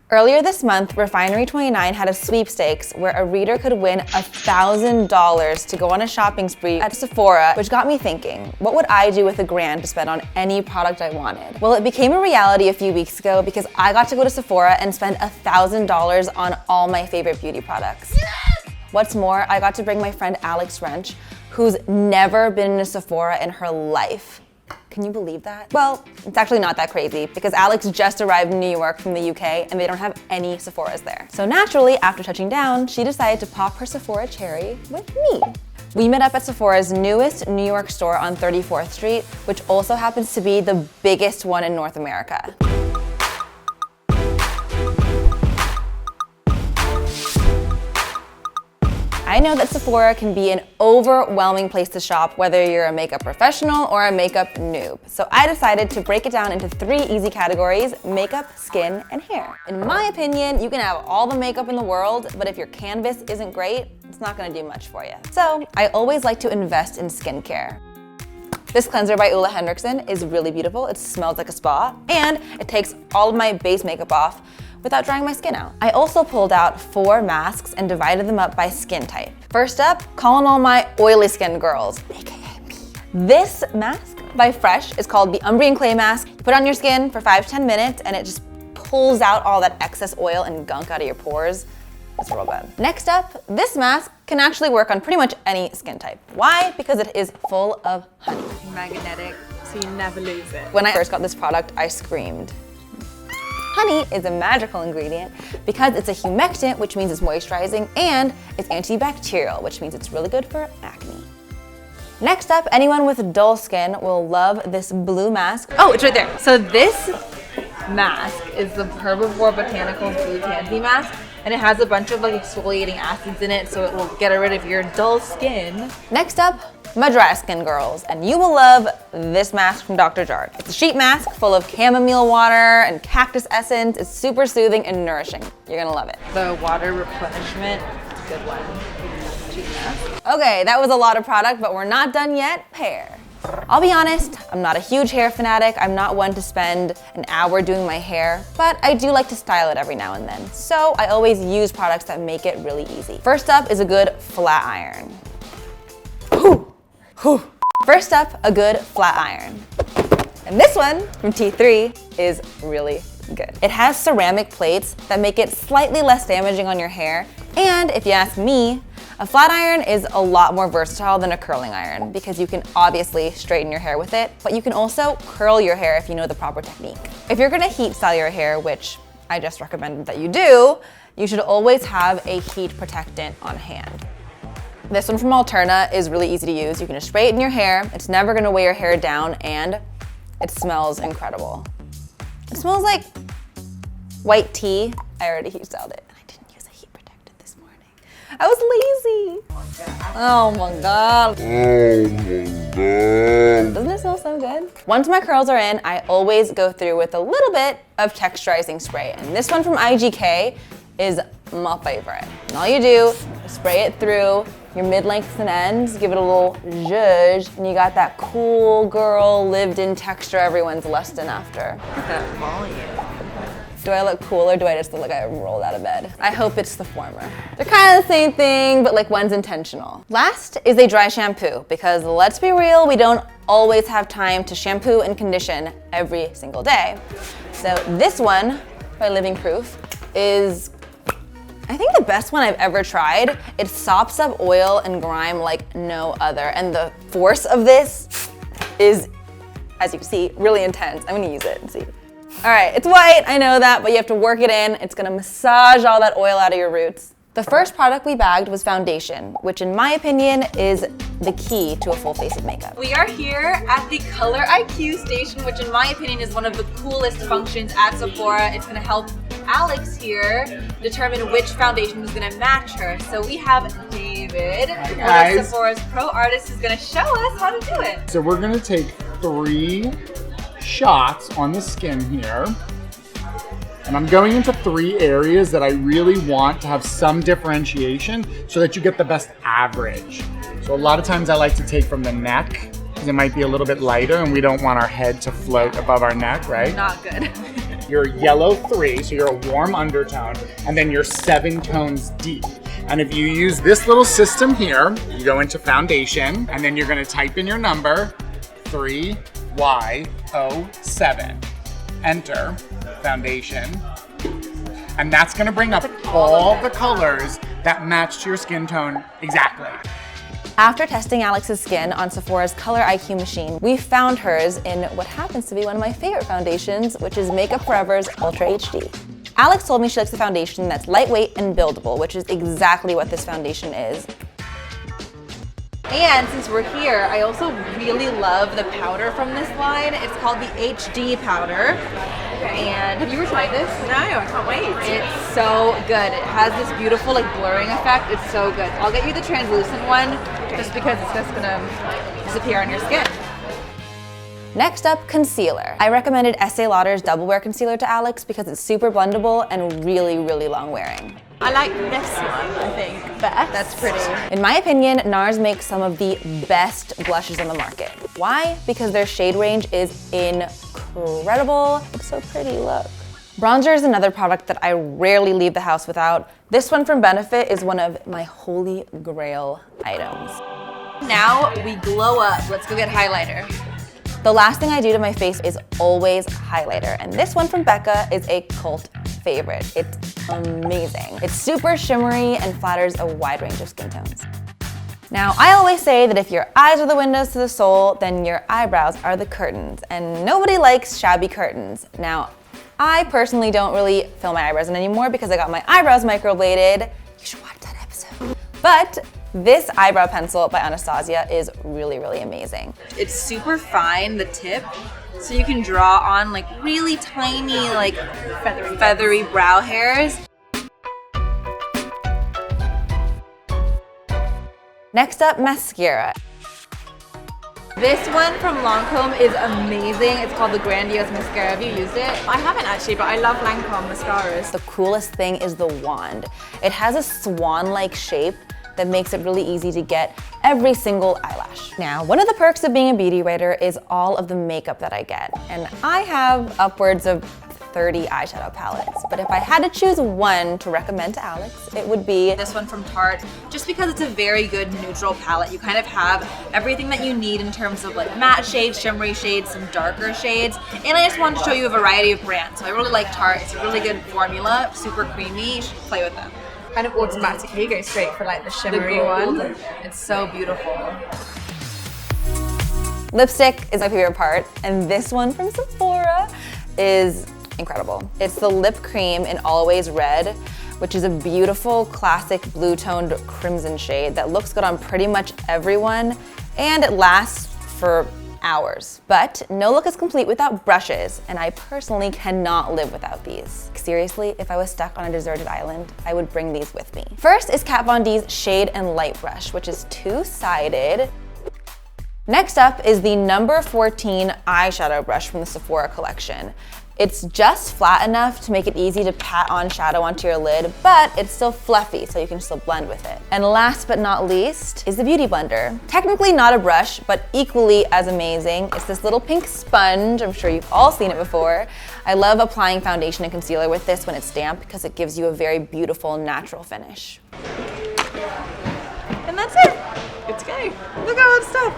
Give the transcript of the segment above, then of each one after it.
Earlier this month, Refinery29 had a sweepstakes where a reader could win $1,000 to go on a shopping spree at Sephora, which got me thinking, what would I do with $1,000 to spend on any product I wanted? Well, it became a reality a few weeks ago because I got to go to Sephora and spend $1,000 on all my favorite beauty products. Yes! What's more, I got to bring my friend Alex Wrench, who's never been in a Sephora in her life. Can you believe that? Well, it's actually not that crazy because Alex just arrived in New York from the UK and they don't have any Sephoras there. So naturally, after touching down, she decided to pop her Sephora cherry with me. We met up at Sephora's newest New York store on 34th Street, which also happens to be the biggest one in North America. I know that Sephora can be an overwhelming place to shop, whether you're a makeup professional or a makeup noob. So I decided to break it down into 3 easy categories: makeup, skin, and hair. In my opinion, you can have all the makeup in the world, but if your canvas isn't great, it's not gonna do much for you. So I always like to invest in skincare. This cleanser by Ole Henriksen is really beautiful. It smells like a spa, and it takes all of my base makeup off without drying my skin out. I also pulled out 4 masks and divided them up by skin type. First up, calling all my oily skin girls, aka me. This mask by Fresh is called the Umbrian Clay Mask. You put it on your skin for 5 to 10 minutes and it just pulls out all that excess oil and gunk out of your pores. It's real good. Next up, this mask can actually work on pretty much any skin type. Why? Because it is full of honey. Magnetic, so you never lose it. When I first got this product, I screamed. Honey is a magical ingredient because it's a humectant, which means it's moisturizing, and it's antibacterial, which means it's really good for acne. Next up, anyone with dull skin will love this blue mask. Oh, it's right there. So this mask is the Herbivore Botanicals Blue Tansy Mask, and it has a bunch of like exfoliating acids in it, so it will get rid of your dull skin. Next up, my dry skin girls, and you will love this mask from Dr. Jart. It's a sheet mask full of chamomile water and cactus essence. It's super soothing and nourishing. You're gonna love it. The water replenishment, it's a good one. Sheet mask. Okay, that was a lot of product, but we're not done yet. Hair. I'll be honest, I'm not a huge hair fanatic. I'm not one to spend an hour doing my hair, but I do like to style it every now and then. So I always use products that make it really easy. First up is a good flat iron. First up, a good flat iron. And this one from T3 is really good. It has ceramic plates that make it slightly less damaging on your hair. And if you ask me, a flat iron is a lot more versatile than a curling iron because you can obviously straighten your hair with it, but you can also curl your hair if you know the proper technique. If you're gonna heat style your hair, which I just recommended that you do, you should always have a heat protectant on hand. This one from Alterna is really easy to use. You can just spray it in your hair. It's never gonna weigh your hair down, and it smells incredible. It smells like white tea. I already heat styled it, and I didn't use a heat protectant this morning. I was lazy. Oh my God. Doesn't it smell so good? Once my curls are in, I always go through with a little bit of texturizing spray, and this one from IGK is my favorite. And all you do is spray it through your mid-lengths and ends, give it a little zhuzh, and you got that cool girl lived-in texture everyone's lusting after. Look at that volume. Do I look cool or do I just look like I rolled out of bed? I hope it's the former. They're kind of the same thing, but like one's intentional. Last is a dry shampoo, because let's be real, we don't always have time to shampoo and condition every single day. So this one by Living Proof is, I think, the best one I've ever tried. It sops up oil and grime like no other, and the force of this is, as you can see, really intense. I'm gonna use it and see. All right, it's white, I know that, but you have to work it in. It's gonna massage all that oil out of your roots. The first product we bagged was foundation, which in my opinion is the key to a full face of makeup. We are here at the Color IQ station, which in my opinion is one of the coolest functions at Sephora. It's gonna help Alex here determine which foundation is gonna match her. So we have David, one of Sephora's pro artists, is gonna show us how to do it. So we're gonna take 3 shots on the skin here. And I'm going into 3 areas that I really want to have some differentiation so that you get the best average. So a lot of times I like to take from the neck because it might be a little bit lighter and we don't want our head to float above our neck, right? Not good. your yellow 3, so you're a warm undertone, and then you're 7 tones deep. And if you use this little system here, you go into foundation, and then you're gonna type in your number, 3Y07. Enter foundation. And that's gonna bring up all the colors that match to your skin tone exactly. After testing Alex's skin on Sephora's Color IQ machine, we found hers in what happens to be one of my favorite foundations, which is Makeup Forever's Ultra HD. Alex told me she likes a foundation that's lightweight and buildable, which is exactly what this foundation is. And since we're here, I also really love the powder from this line. It's called the HD powder. And have you ever tried this? No, I can't wait. It's so good. It has this beautiful like blurring effect. It's so good. I'll get you the translucent one just because it's just gonna disappear on your skin. Next up, concealer. I recommended Estee Lauder's Double Wear Concealer to Alex because it's super blendable and really, really long wearing. I like this one, I think, best. That's pretty. In my opinion, NARS makes some of the best blushes on the market. Why? Because their shade range is incredible. It's so pretty, look. Bronzer is another product that I rarely leave the house without. This one from Benefit is one of my holy grail items. Now we glow up. Let's go get highlighter. The last thing I do to my face is always highlighter, and this one from Becca is a cult favorite. It's amazing. It's super shimmery and flatters a wide range of skin tones. Now, I always say that if your eyes are the windows to the soul, then your eyebrows are the curtains, and nobody likes shabby curtains. Now, I personally don't really fill my eyebrows in anymore because I got my eyebrows microbladed. You should watch that episode. But this eyebrow pencil by Anastasia is really, really amazing. It's super fine, the tip, so you can draw on like really tiny, like feathery brow hairs. Next up, mascara. This one from Lancome is amazing. It's called the Grandiose Mascara. Have you used it? I haven't actually, but I love Lancome mascaras. The coolest thing is the wand. It has a swan-like shape that makes it really easy to get every single eyelash. Now, one of the perks of being a beauty writer is all of the makeup that I get. And I have upwards of 30 eyeshadow palettes. But if I had to choose one to recommend to Alex, it would be this one from Tarte, just because it's a very good neutral palette. You kind of have everything that you need in terms of like matte shades, shimmery shades, some darker shades. And I just wanted to show you a variety of brands. So I really like Tarte. It's a really good formula, super creamy. You should play with them. Kind of automatically go straight for like the shimmery gold one. It's so beautiful. lipstick is my favorite part. And this one from Sephora is incredible. It's the lip cream in Always Red, which is a beautiful classic blue toned crimson shade that looks good on pretty much everyone, and it lasts for hours. But no look is complete without brushes, and I personally cannot live without these. Seriously, if I was stuck on a deserted island, I would bring these with me. First is Kat Von D's Shade and Light Brush, which is two-sided. Next up is the number 14 eyeshadow brush from the Sephora collection. It's just flat enough to make it easy to pat on shadow onto your lid, but it's still fluffy, so you can still blend with it. And last but not least is the Beauty Blender. Technically not a brush, but equally as amazing. It's this little pink sponge. I'm sure you've all seen it before. I love applying foundation and concealer with this when it's damp because it gives you a very beautiful, natural finish. And that's it. Good to go. Look at all that stuff.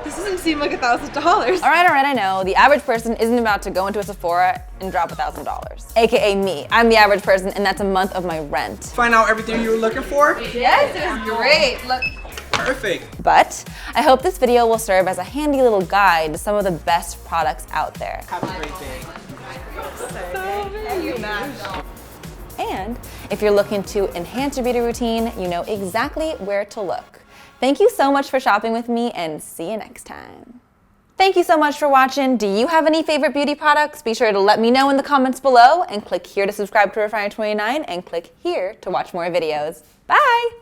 This doesn't seem like $1,000. All right, I know. The average person isn't about to go into a Sephora and drop $1,000. AKA me. I'm the average person, and that's a month of my rent. Find out everything you were looking for? Yes, it was great. Look. Perfect. But I hope this video will serve as a handy little guide to some of the best products out there. Have a great day. And if you're looking to enhance your beauty routine, you know exactly where to look. Thank you so much for shopping with me, and see you next time. Thank you so much for watching. Do you have any favorite beauty products? Be sure to let me know in the comments below, and click here to subscribe to Refinery29, and click here to watch more videos. Bye!